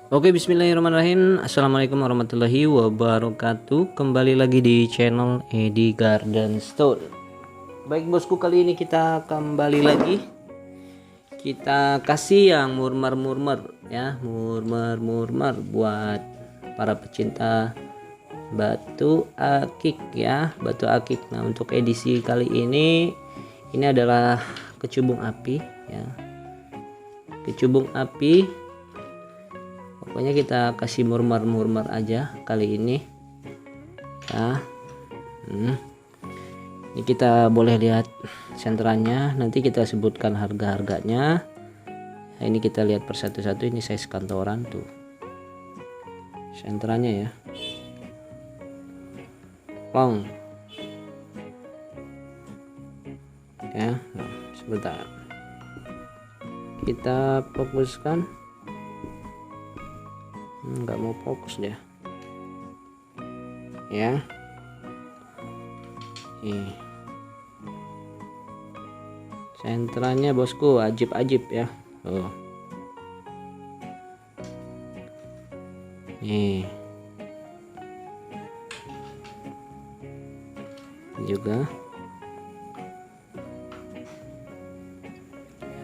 Oke, bismillahirrahmanirrahim. Assalamualaikum warahmatullahi wabarakatuh. Kembali lagi di channel Edi Garden Store. Baik bosku, kali ini kita kembali lagi. Kita kasih yang murmer ya, murmer buat para pecinta batu akik ya, batu akik. Nah, untuk edisi kali ini adalah kecubung api ya. Kecubung api. Pokoknya kita kasih murmer aja kali ini ya. Ini kita boleh lihat senterannya, nanti kita sebutkan harganya. Nah, ini kita lihat per satu-satu. Ini size kantoran tuh senterannya ya, long ya. Nah, sebentar kita fokuskan. Nggak mau fokus dia ya. Senterannya bosku ajib ya. Nih juga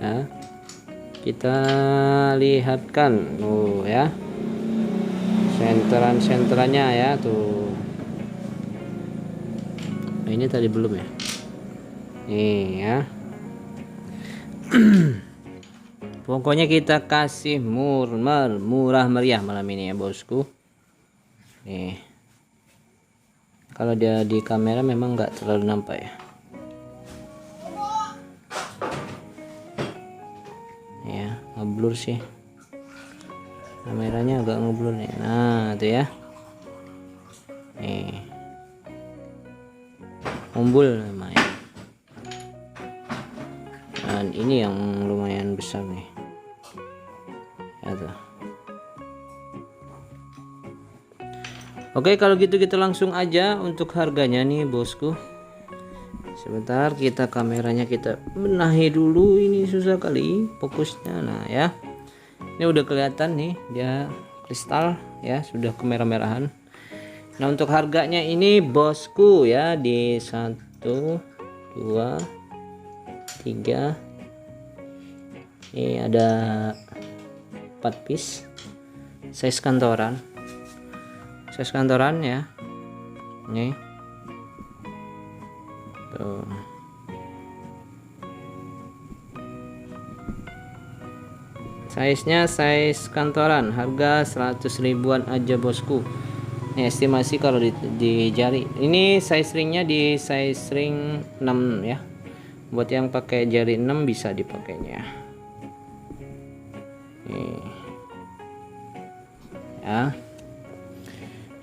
ya, kita lihatkan ya senterannya ya tuh. Nah, ini tadi belum ya, nih ya. Pokoknya kita kasih murah meriah malam ini ya bosku. Nih, kalau dia di kamera memang nggak terlalu nampak ya. Ya, ngeblur sih kameranya, agak ngeblur nih. Nah itu ya, nih umbul lumayan, dan ini yang lumayan besar nih ya tuh. Oke, kalau gitu kita langsung aja untuk harganya nih bosku. Sebentar, kita kameranya kita benahi dulu, ini susah kali fokusnya. Nah ya, ini udah kelihatan nih dia kristal ya, sudah kemerah-merahan. Nah, untuk harganya ini bosku ya di 1 2 3, ini ada 4 piece size kantoran ya. Nih tuh, size-nya size kantoran, harga 100 ribuan aja bosku. Ini estimasi kalau di jari. Ini size ringnya di size ring 6 ya. Buat yang pakai jari 6 bisa dipakainya. Nih ya,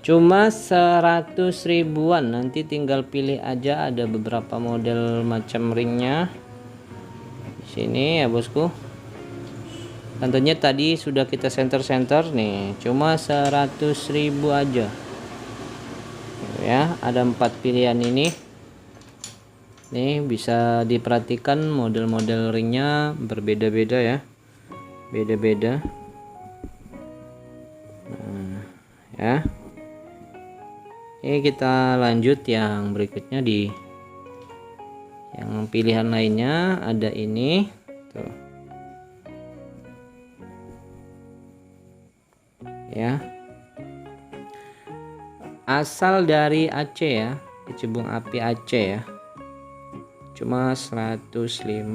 cuma 100 ribuan. Nanti tinggal pilih aja, ada beberapa model macam ringnya di sini ya bosku. Tentunya tadi sudah kita center nih, cuma 100 ribu aja ya. Ada 4 pilihan ini nih, bisa diperhatikan model-model ringnya berbeda-beda ya, beda-beda. Nah, ya, ini kita lanjut yang berikutnya. Di yang pilihan lainnya ada ini tuh ya, asal dari Aceh ya, kecubung api Aceh ya, cuma 150.000.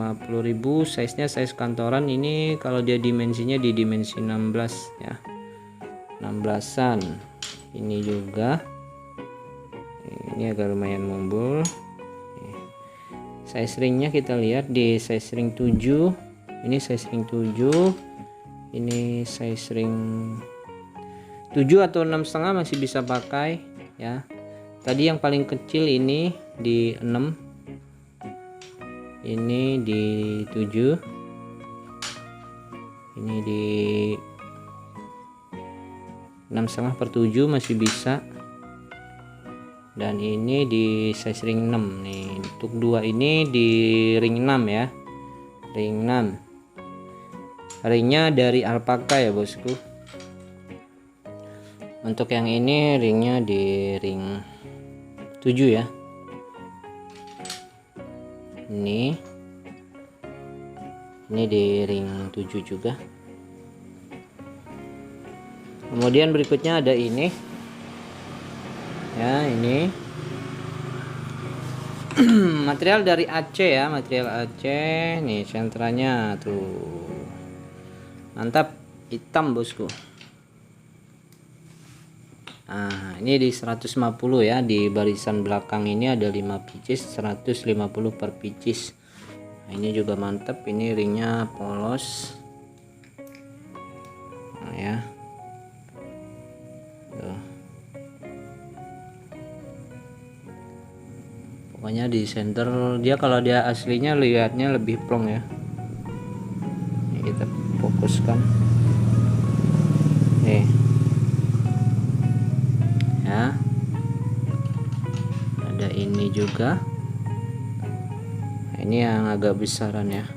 Size nya size kantoran. Ini kalau dia dimensinya di dimensi 16 ya, 16an. Ini juga, ini agak lumayan mumbul. Size ringnya kita lihat di size ring 7. Ini size ring 7, ini size ring 7 atau 6,5 masih bisa pakai ya. Tadi yang paling kecil ini di 6, ini di 7, ini di 6,5/7 masih bisa, dan ini di size ring 6 nih. Untuk 2 ini di ring 6 ya, ring 6. Ringnya dari alpaka ya bosku. Untuk yang ini ringnya di ring 7 ya. Ini di ring 7 juga. Kemudian berikutnya ada ini ya, ini material dari Aceh ya, material Aceh nih, sentranya tuh mantap, hitam bosku. Nah, ini di 150 ya, di barisan belakang ini ada 5 pieces, 150 per pieces. Nah, ini juga mantap, ini ringnya polos. Nah, ya. Tuh. Pokoknya di center dia, kalau dia aslinya lihatnya lebih plong ya. Ini kita fokuskan. Nih. Ya, ada ini juga. Nah, ini yang agak besaran ya,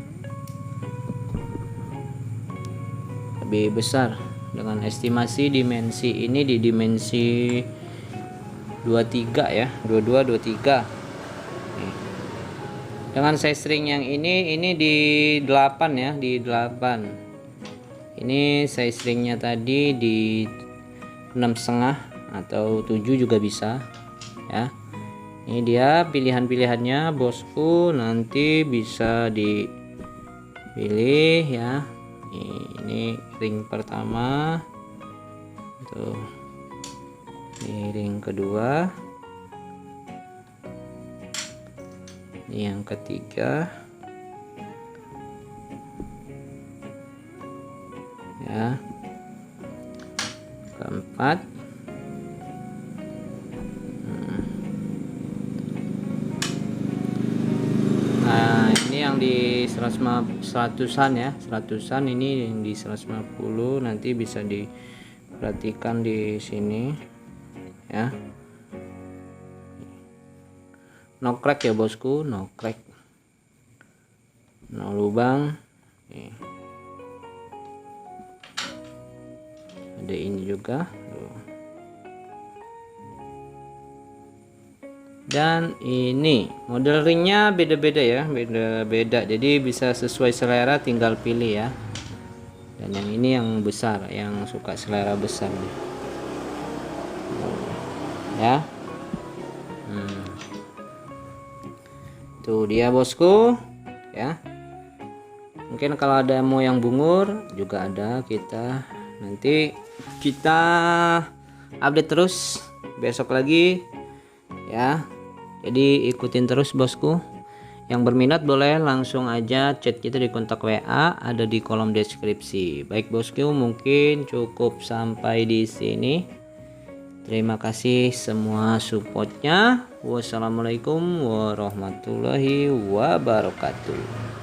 lebih besar, dengan estimasi dimensi ini di dimensi 23 ya, 22 23. Nih. Dengan size ring yang ini di 8 ya, di 8. Ini size ringnya tadi di 6,5 atau 7 juga bisa ya. Ini dia pilihan-pilihannya bosku, nanti bisa dipilih ya. Ini ring pertama tuh, ini ring kedua, ini yang ketiga ya, keempat. Nah, ini yang di 100-an ya, 100-an, ini yang di 150, nanti bisa diperhatikan di sini ya. No crack ya bosku, no crack, no lubang. Nih. Ada ini juga tuh. Dan ini model ringnya beda-beda ya, beda-beda, jadi bisa sesuai selera, tinggal pilih ya. Dan yang ini yang besar, yang suka selera besar nih ya. Tuh dia bosku ya. Mungkin kalau ada mau yang bungur juga ada, nanti kita update terus besok lagi ya. Jadi ikutin terus bosku. Yang berminat boleh langsung aja chat kita di kontak WA, ada di kolom deskripsi. Baik bosku, mungkin cukup sampai di sini. Terima kasih semua supportnya. Wassalamualaikum warahmatullahi wabarakatuh.